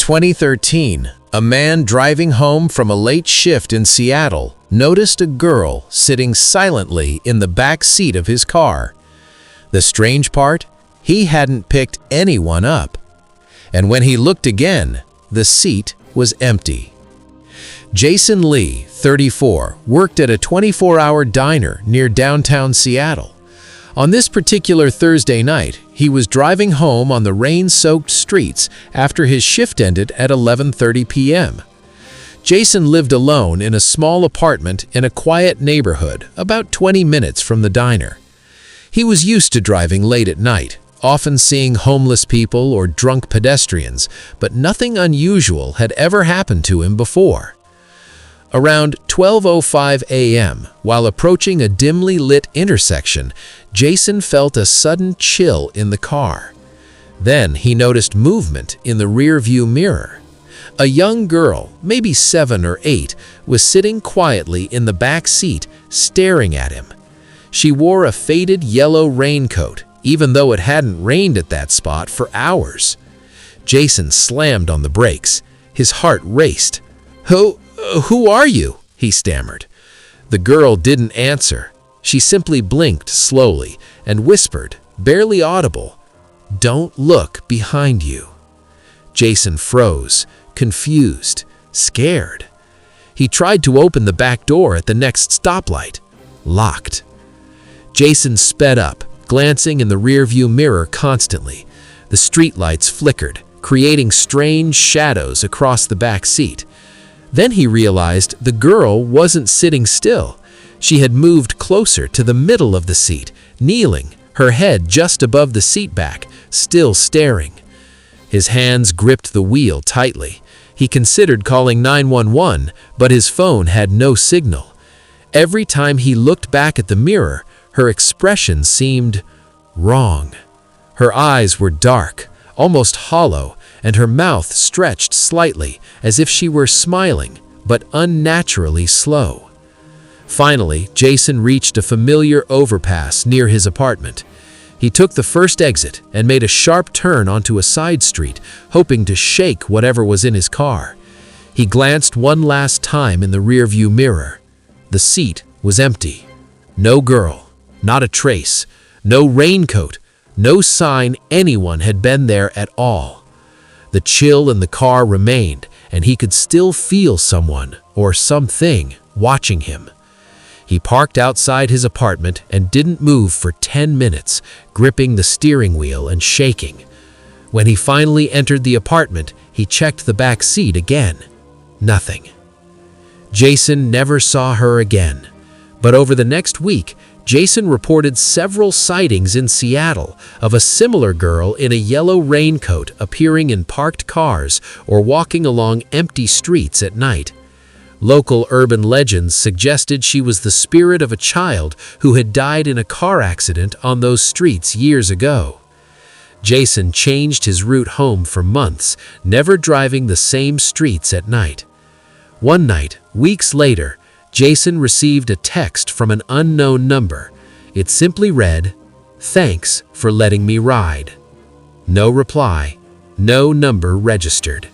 2013, a man driving home from a late shift in Seattle noticed a girl sitting silently in the back seat of his car. The strange part, he hadn't picked anyone up. And when he looked again, the seat was empty. Jason Lee, 34, worked at a 24-hour diner near downtown Seattle. On this particular Thursday night, he was driving home on the rain-soaked streets after his shift ended at 11:30 p.m. Jason lived alone in a small apartment in a quiet neighborhood about 20 minutes from the diner. He was used to driving late at night, often seeing homeless people or drunk pedestrians, but nothing unusual had ever happened to him before. Around 12:05 a.m., while approaching a dimly lit intersection, Jason felt a sudden chill in the car. Then he noticed movement in the rear-view mirror. A young girl, maybe 7 or 8, was sitting quietly in the back seat, staring at him. She wore a faded yellow raincoat, even though it hadn't rained at that spot for hours. Jason slammed on the brakes. His heart raced. Who are you?" he stammered. The girl didn't answer. She simply blinked slowly and whispered, barely audible, "Don't look behind you." Jason froze, confused, scared. He tried to open the back door at the next stoplight. Locked. Jason sped up, glancing in the rearview mirror constantly. The streetlights flickered, creating strange shadows across the back seat. Then he realized the girl wasn't sitting still. She had moved closer to the middle of the seat, kneeling, her head just above the seat back, still staring. His hands gripped the wheel tightly. He considered calling 911, but his phone had no signal. Every time he looked back at the mirror, her expression seemed wrong. Her eyes were dark, almost hollow, and her mouth stretched slightly as if she were smiling, but unnaturally slow. Finally, Jason reached a familiar overpass near his apartment. He took the first exit and made a sharp turn onto a side street, hoping to shake whatever was in his car. He glanced one last time in the rearview mirror. The seat was empty. No girl, not a trace, no raincoat, no sign anyone had been there at all. The chill in the car remained, and he could still feel someone or something watching him. He parked outside his apartment and didn't move for 10 minutes, gripping the steering wheel and shaking. When he finally entered the apartment, he checked the back seat again. Nothing. Jason never saw her again. But over the next week, Jason reported several sightings in Seattle of a similar girl in a yellow raincoat appearing in parked cars or walking along empty streets at night. Local urban legends suggested she was the spirit of a child who had died in a car accident on those streets years ago. Jason changed his route home for months, never driving the same streets at night. One night, weeks later, Jason received a text from an unknown number. It simply read, "Thanks for letting me ride." No reply, no number registered.